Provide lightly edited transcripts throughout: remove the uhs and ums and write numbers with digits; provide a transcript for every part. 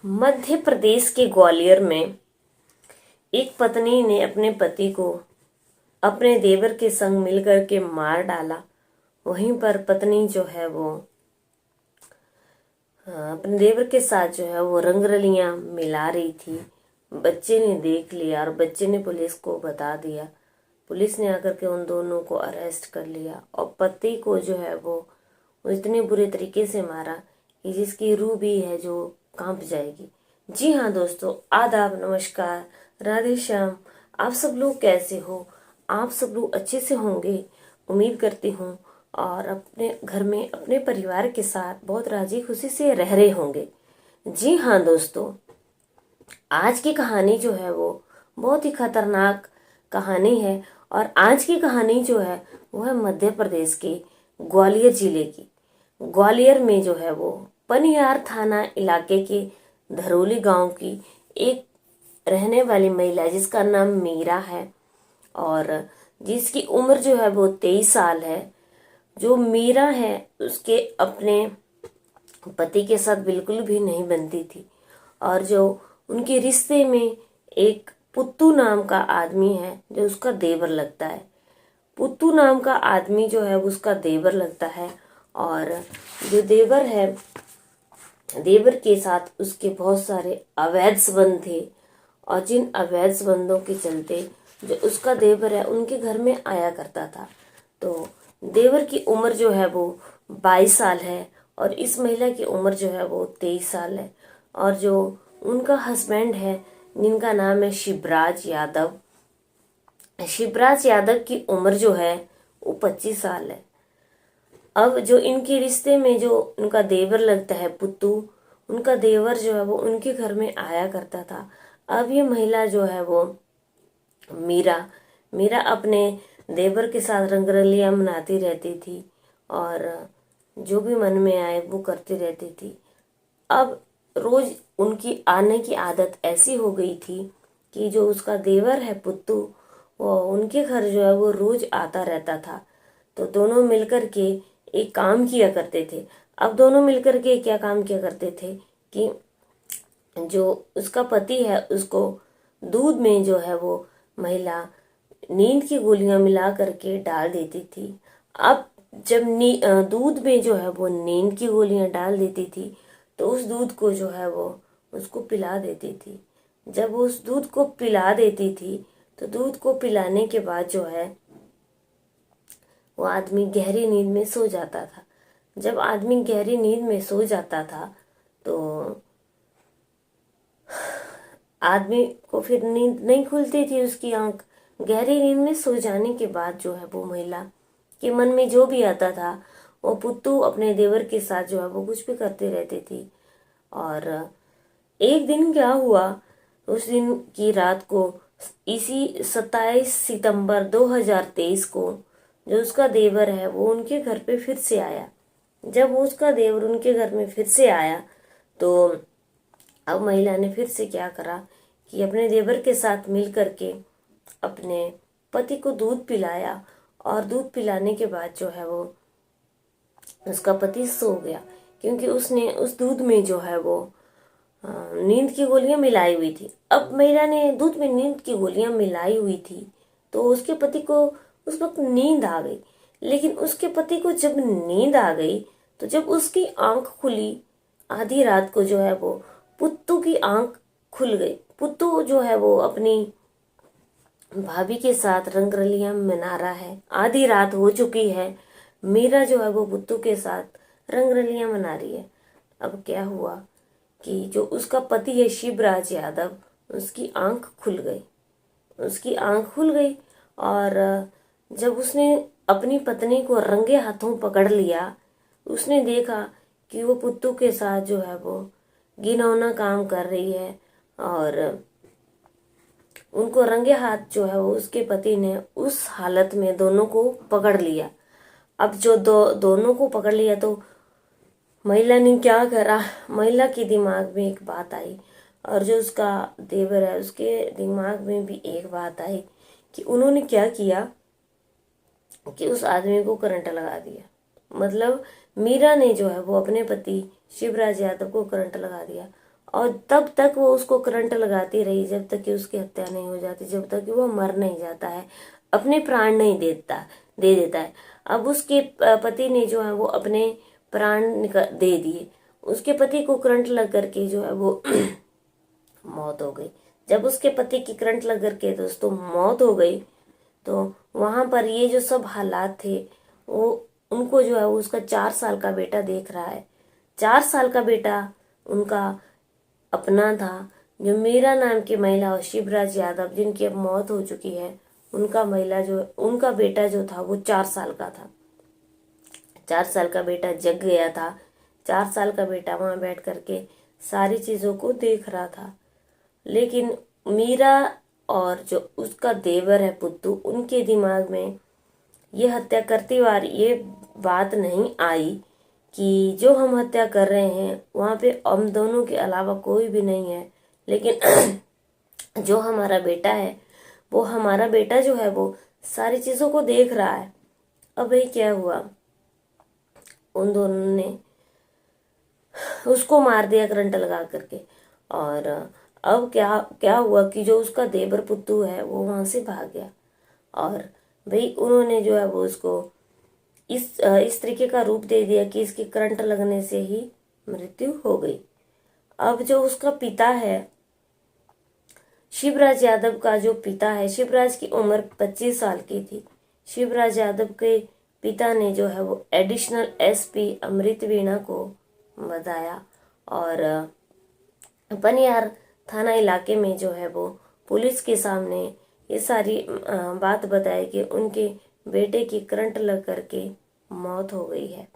मध्य प्रदेश के ग्वालियर में एक पत्नी ने अपने पति को अपने देवर के संग मिलकर के मार डाला। वहीं पर पत्नी जो है वो अपने देवर के साथ जो है वो रंगरलियां मिला रही थी। बच्चे ने देख लिया और बच्चे ने पुलिस को बता दिया। पुलिस ने आकर के उन दोनों को अरेस्ट कर लिया और पति को जो है वो इतने बुरे तरीके से मारा कि जिसकी रूह भी है जो कांप जाएगी। जी हाँ दोस्तों, आदाब, नमस्कार, राधे श्याम। आप सब लोग कैसे हो? आप सब लोग अच्छे से होंगे उम्मीद करती हूँ, और अपने घर में अपने परिवार के साथ बहुत राजी खुशी से रह रहे होंगे। जी हाँ दोस्तों, आज की कहानी जो है वो बहुत ही खतरनाक कहानी है। और आज की कहानी जो है वो है मध्य प्रदेश के ग्वालियर जिले की। ग्वालियर में जो है वो पनियार थाना इलाके के धरोली गांव की एक रहने वाली महिला जिसका नाम मीरा है और जिसकी उम्र जो है वो 23 साल है। जो मीरा है उसके अपने पति के साथ बिल्कुल भी नहीं बनती थी, और जो उनके रिश्ते में एक पुत्तू नाम का आदमी है जो उसका देवर लगता है। पुत्तू नाम का आदमी जो है उसका देवर लगता है, और जो देवर है, देवर के साथ उसके बहुत सारे अवैध संबंध थे। और जिन अवैध संबंधों के चलते जो उसका देवर है उनके घर में आया करता था। तो देवर की उम्र जो है वो 22 साल है और इस महिला की उम्र जो है वो 23 साल है। और जो उनका हस्बैंड है जिनका नाम है शिवराज यादव, शिवराज यादव की उम्र जो है वो 25 साल है। अब जो इनके रिश्ते में जो उनका देवर लगता है पुत्तू, उनका देवर जो है वो उनके घर में आया करता था। अब ये महिला जो है वो मीरा मीरा अपने देवर के साथ रंगरलियां मनाती रहती थी और जो भी मन में आए वो करती रहती थी। अब रोज उनकी आने की आदत ऐसी हो गई थी कि जो उसका देवर है पुत्तू, वो उनके घर जो है वो रोज आता रहता था। तो दोनों मिलकर के एक काम किया करते थे। अब दोनों मिलकर के क्या काम किया करते थे कि जो उसका पति है उसको दूध में जो है वो महिला नींद की गोलियां मिला करके डाल देती थी। अब जब दूध में जो है वो नींद की गोलियां डाल देती थी तो उस दूध को जो है वो उसको पिला देती थी। जब वो उस दूध को पिला देती थी तो दूध को पिलाने के बाद जो है वो आदमी गहरी नींद में सो जाता था। जब आदमी गहरी नींद में सो जाता था तो आदमी को फिर नींद नहीं खुलती थी, उसकी आंख। गहरी नींद में सो जाने के बाद जो है वो महिला के मन में जो भी आता था वो पुत्तू अपने देवर के साथ जो है वो कुछ भी करती रहती थी। और एक दिन क्या हुआ, उस दिन की रात को, इसी 27 सितंबर 2023 को, जो उसका देवर है वो उनके घर पे फिर से आया। जब उसका देवर उनके घर में फिर से आया तो अब महिला ने फिर से क्या करा कि अपने देवर के साथ मिल करके अपने पति को दूध पिलाया। और दूध पिलाने के बाद जो है वो उसका पति सो गया, क्योंकि उसने उस दूध में जो है वो नींद की गोलियां मिलाई हुई थी। अब महिला ने दूध में नींद की गोलियां मिलाई हुई थी तो उसके पति को उस वक्त नींद आ गई। लेकिन उसके पति को जब नींद आ गई तो जब उसकी आंख खुली आधी रात को जो है वो पुत्तू की आंख खुल गई। पुत्तू जो है वो अपनी भाभी के साथ रंगरलियां मना रहा है। आधी रात हो चुकी है, मीरा जो है वो पुत्तू के साथ रंगरलियां मना रही है। अब क्या हुआ कि जो उसका पति है शिवराज यादव, उसकी आंख खुल गई। उसकी आंख खुल गई और जब उसने अपनी पत्नी को रंगे हाथों पकड़ लिया, उसने देखा कि वो पुत्तू के साथ जो है वो घिनौना काम कर रही है। और उनको रंगे हाथ जो है वो उसके पति ने उस हालत में दोनों को पकड़ लिया। अब जो दोनों को पकड़ लिया तो महिला ने क्या करा, महिला के दिमाग में एक बात आई और जो उसका देवर है उसके दिमाग में भी एक बात आई कि उन्होंने क्या किया कि उस आदमी को करंट लगा दिया। मतलब मीरा ने जो है वो अपने पति शिवराज यादव को करंट लगा दिया और तब तक वो उसको करंट लगाती रही जब तक कि उसकी हत्या नहीं हो जाती, जब तक कि वो मर नहीं जाता है, अपने प्राण नहीं दे देता है। अब उसके पति ने जो है वो अपने प्राण दे दिए। उसके पति को करंट लग करके जो है वो मौत हो गई। जब उसके पति की करंट लग करके दोस्तों मौत हो गई, तो वहां पर ये जो सब हालात थे वो उनको जो है वो उसका 4 साल का बेटा देख रहा है। 4 साल का बेटा उनका अपना था। जो मीरा नाम की महिला और शिवराज यादव जिनकी अब मौत हो चुकी है, उनका बेटा जो था वो 4 साल का था। 4 साल का बेटा जग गया था। 4 साल का बेटा वहां बैठ करके सारी चीजों को देख रहा था। लेकिन मीरा और जो उसका देवर है पुत्तू, उनके दिमाग में ये हत्या करती बार ये बात नहीं आई कि जो हम हत्या कर रहे हैं वहां पे हम दोनों के अलावा कोई भी नहीं है। लेकिन जो हमारा बेटा है, वो हमारा बेटा जो है वो सारी चीजों को देख रहा है। अब भाई क्या हुआ, उन दोनों ने उसको मार दिया करंट लगा करके। और अब क्या क्या हुआ कि जो उसका देवर पुत्तू है वो वहां से भाग गया। और भाई उन्होंने जो है वो उसको इस तरीके का रूप दे दिया कि इसकी करंट लगने से ही मृत्यु हो गई। अब जो उसका पिता है, शिवराज यादव का जो पिता है, शिवराज की उम्र 25 साल की थी। शिवराज यादव के पिता ने जो है वो एडिशनल एसपी अमृत वीणा को बताया और पनियार थाना इलाके में जो है वो पुलिस के सामने ये सारी बात बताई कि उनके बेटे की करंट लग करके मौत हो गई है।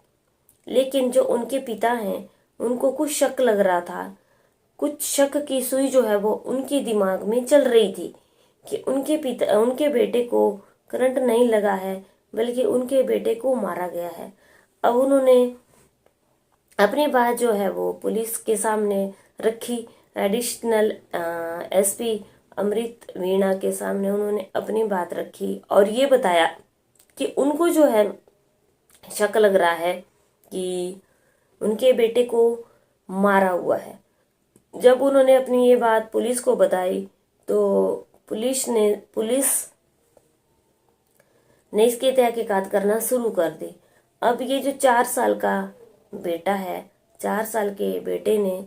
लेकिन जो उनके पिता हैं उनको कुछ शक लग रहा था। कुछ शक की सुई जो है वो उनके दिमाग में चल रही थी कि उनके बेटे को करंट नहीं लगा है, बल्कि उनके बेटे को मारा गया है। अब उन्होंने अपनी बात जो है वो पुलिस के सामने रखी। एडिशनल एसपी अमृत वीणा के सामने उन्होंने अपनी बात रखी और ये बताया कि उनको जो है शक लग रहा है कि उनके बेटे को मारा हुआ है। जब उन्होंने अपनी ये बात पुलिस को बताई तो पुलिस ने इसकी तहकीकात करना शुरू कर दी। अब ये जो 4 साल का बेटा है, 4 साल के बेटे ने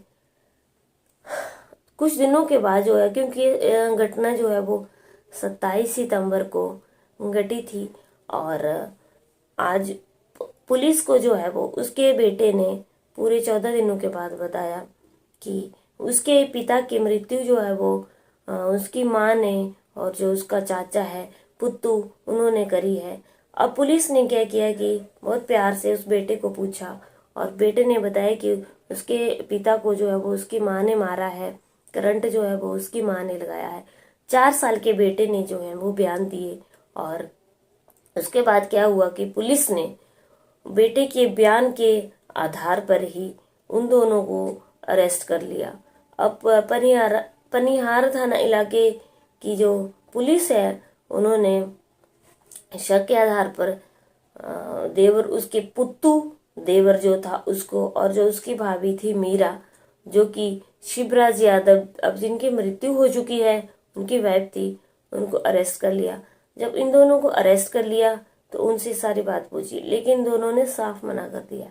कुछ दिनों के बाद जो है, क्योंकि ये घटना जो है वो 27 सितंबर को घटी थी और आज पुलिस को जो है वो उसके बेटे ने पूरे 14 दिनों के बाद बताया कि उसके पिता की मृत्यु जो है वो उसकी माँ ने और जो उसका चाचा है पुत्तू, उन्होंने करी है। अब पुलिस ने क्या किया कि बहुत प्यार से उस बेटे को पूछा और बेटे ने बताया कि उसके पिता को जो है वो उसकी माँ ने मारा है, करंट जो है वो उसकी माँ ने लगाया है। 4 साल के बेटे ने जो है वो बयान दिए और उसके बाद क्या हुआ कि पुलिस ने बेटे के बयान के आधार पर ही उन दोनों को अरेस्ट कर लिया। अब पनिहार थाना इलाके की जो पुलिस है उन्होंने शक के आधार पर देवर उसके पुत्तू देवर जो था उसको और जो उसकी भाभी थी मीरा, जो कि शिवराज यादव अब जिनकी मृत्यु हो चुकी है उनकी वाइफ थी, उनको अरेस्ट कर लिया। जब इन दोनों को अरेस्ट कर लिया तो उनसे सारी बात पूछी, लेकिन दोनों ने साफ मना कर दिया।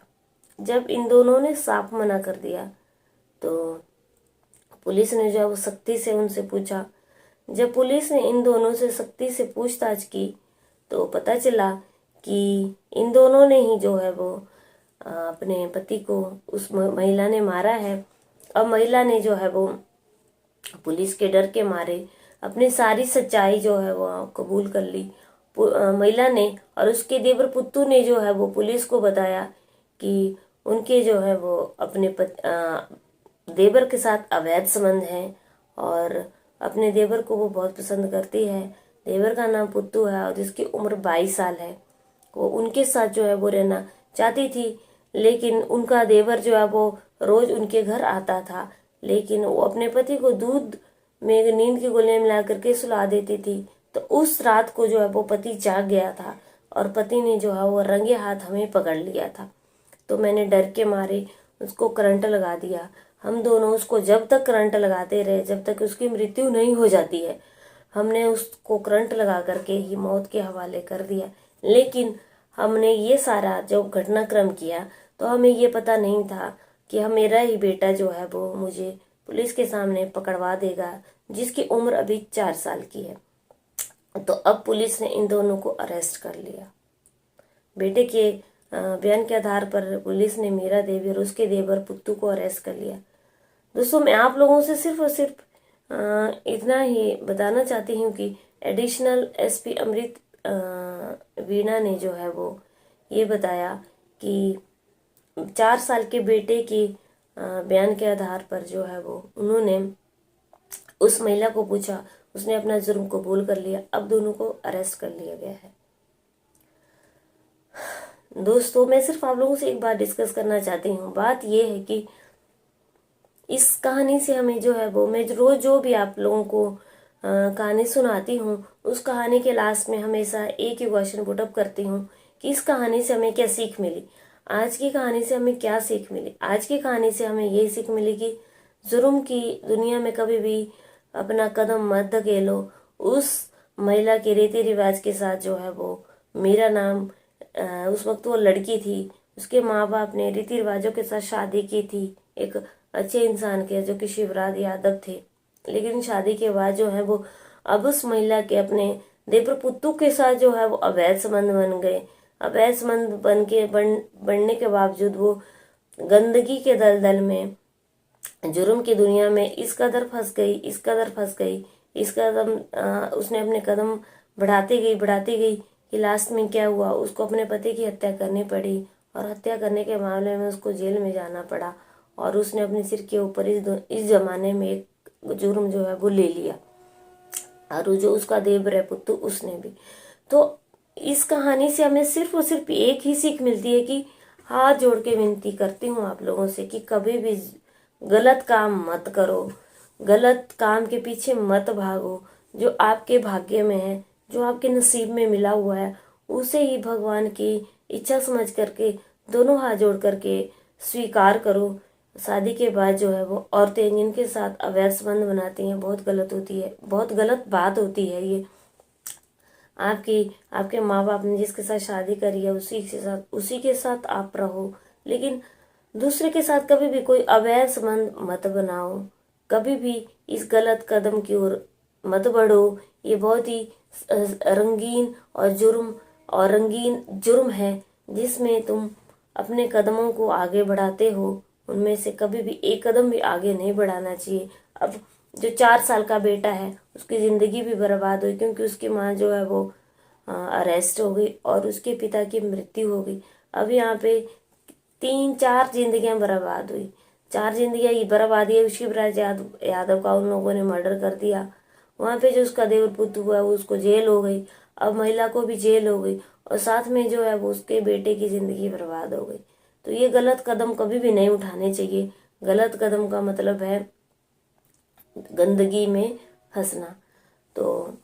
जब इन दोनों ने साफ मना कर दिया तो पुलिस ने जो है वो सख्ती से उनसे पूछा। जब पुलिस ने इन दोनों से सख्ती से पूछताछ की तो पता चला कि इन दोनों ने ही जो है वो अपने पति को उस महिला ने मारा है। अब महिला ने जो है वो पुलिस के डर के मारे अपनी सारी सच्चाई जो है वो कबूल कर ली। महिला ने और उसके देवर पुत्तू ने जो है वो पुलिस को बताया कि उनके जो है वो अपने देवर के साथ अवैध संबंध हैं और अपने देवर को वो बहुत पसंद करती है। देवर का नाम पुत्तू है और जिसकी उम्र 22 साल है। वो उनके साथ जो है वो रहना चाहती थी, लेकिन उनका देवर जो है वो रोज उनके घर आता था, लेकिन वो अपने पति को दूध में नींद की गोलियां मिला करके सुला देती थी। तो उस रात को जो है वो पति जाग गया था और पति ने जो है वो रंगे हाथ हमें पकड़ लिया था। तो मैंने डर के मारे उसको करंट लगा दिया, हम दोनों उसको जब तक करंट लगाते रहे, जब तक उसकी मृत्यु नहीं हो जाती है, हमने उसको करंट लगा करके ही मौत के हवाले कर दिया। लेकिन हमने ये सारा जो घटनाक्रम किया तो हमें ये पता नहीं था कि हम मेरा ही बेटा जो है वो मुझे पुलिस के सामने पकड़वा देगा, जिसकी उम्र अभी 4 साल की है। तो अब पुलिस ने इन दोनों को अरेस्ट कर लिया। बेटे के बयान के आधार पर पुलिस ने मीरा देवी और उसके देवर पुत्तू को अरेस्ट कर लिया। दोस्तों, मैं आप लोगों से सिर्फ और सिर्फ इतना ही बताना चाहती हूँ कि एडिशनल एसपी अमृत वीणा ने जो है वो ये बताया कि 4 साल के बेटे के बयान के आधार पर जो है वो उन्होंने उस महिला को पूछा, उसने अपना जुर्म कबूल कर लिया। अब दोनों को अरेस्ट कर लिया गया है। दोस्तों, मैं सिर्फ आप लोगों से एक बात डिस्कस करना चाहती हूँ। बात यह है कि इस कहानी से हमें जो है वो, मैं रोज जो भी आप लोगों को कहानी सुनाती हूँ, उस कहानी के लास्ट में हमेशा एक ही क्वेश्चन पुटअप करती हूँ कि इस कहानी से हमें क्या सीख मिली। आज की कहानी से हमें क्या सीख मिली? आज की कहानी से हमें ये सीख मिली कि जुर्म की दुनिया में कभी भी अपना कदम मत धकेलो। उस महिला के रीति रिवाज के साथ जो है वो, मेरा नाम उस वक्त वो लड़की थी, उसके माँ बाप ने रीति रिवाजों के साथ शादी की थी एक अच्छे इंसान के, जो कि शिवराज यादव थे। लेकिन शादी के बाद जो है वो अब उस महिला के अपने देवर पुत्तू के साथ जो है वो अवैध संबंध बन गए। अवैध संबंध बनने के बावजूद वो गंदगी के दलदल में, जुर्म की दुनिया में इस कदर फंस गई, इस कदर फंस गई, इस कदम उसने अपने कदम बढ़ाती गई कि लास्ट में क्या हुआ, उसको अपने पति की हत्या करनी पड़ी। और हत्या करने के मामले में उसको जेल में जाना पड़ा। और उसने अपने सिर के ऊपर इस जमाने में एक जुर्म जो है वो ले लिया। और जो उसका देवर है पुत्तू, उसने भी। तो इस कहानी से हमें सिर्फ और सिर्फ एक ही सीख मिलती है कि हाथ जोड़ के विनती करती हूँ आप लोगों से कि कभी भी गलत काम मत करो, गलत काम के पीछे मत भागो। जो आपके भाग्य में है, जो आपके नसीब में मिला हुआ है, उसे ही भगवान की इच्छा समझ करके दोनों हाथ जोड़ करके स्वीकार करो। शादी के बाद जो है वो औरतें जिनके साथ अवैध संबंध बनाती हैं, बहुत गलत होती है, बहुत गलत बात होती है ये। आपके माँ बाप ने जिसके साथ शादी करी है उसी के साथ आप रहो, लेकिन दूसरे के साथ कभी भी कोई अवैध संबंध मत बनाओ। कभी भी इस गलत कदम की ओर मत बढ़ो। ये बहुत ही रंगीन जुर्म है, जिसमें तुम अपने कदमों को आगे बढ़ाते हो। उनमें से कभी भी एक कदम भी आगे नहीं बढ़ाना चाहिए। अब जो 4 साल का बेटा है, उसकी जिंदगी भी बर्बाद हुई, क्योंकि उसकी माँ जो है वो अरेस्ट हो गई और उसके पिता की मृत्यु हो गई। अब यहाँ पे 3-4 जिंदगियां बर्बाद हुई। 4 जिंदगियां ये बर्बाद हुई। शिवराज यादव का उन लोगों ने मर्डर कर दिया। वहां पे जो उसका देवर पुत्र हुआ वो उसको जेल हो गई। अब महिला को भी जेल हो गई, और साथ में जो है वो उसके बेटे की जिंदगी बर्बाद हो गई। तो ये गलत कदम कभी भी नहीं उठाने चाहिए। गलत कदम का मतलब है गंदगी में फंसना। तो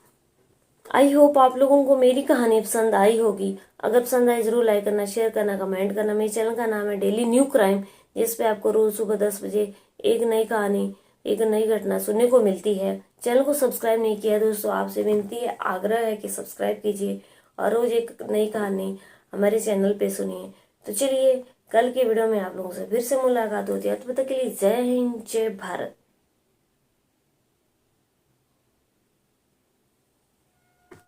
आई होप आप लोगों को मेरी कहानी पसंद आई होगी। अगर पसंद आई जरूर लाइक करना, शेयर करना, कमेंट करना। मेरे चैनल का नाम है डेली न्यू क्राइम, जिस पे आपको रोज सुबह 10 बजे एक नई कहानी, एक नई घटना सुनने को मिलती है। चैनल को सब्सक्राइब नहीं किया दोस्तों, आपसे विनती है, आग्रह है कि सब्सक्राइब कीजिए और रोज एक नई कहानी हमारे चैनल पे सुनिए। तो चलिए, कल के वीडियो में आप लोगों से फिर से मुलाकात होती है। तब तक के लिए जय हिंद, जय भारत।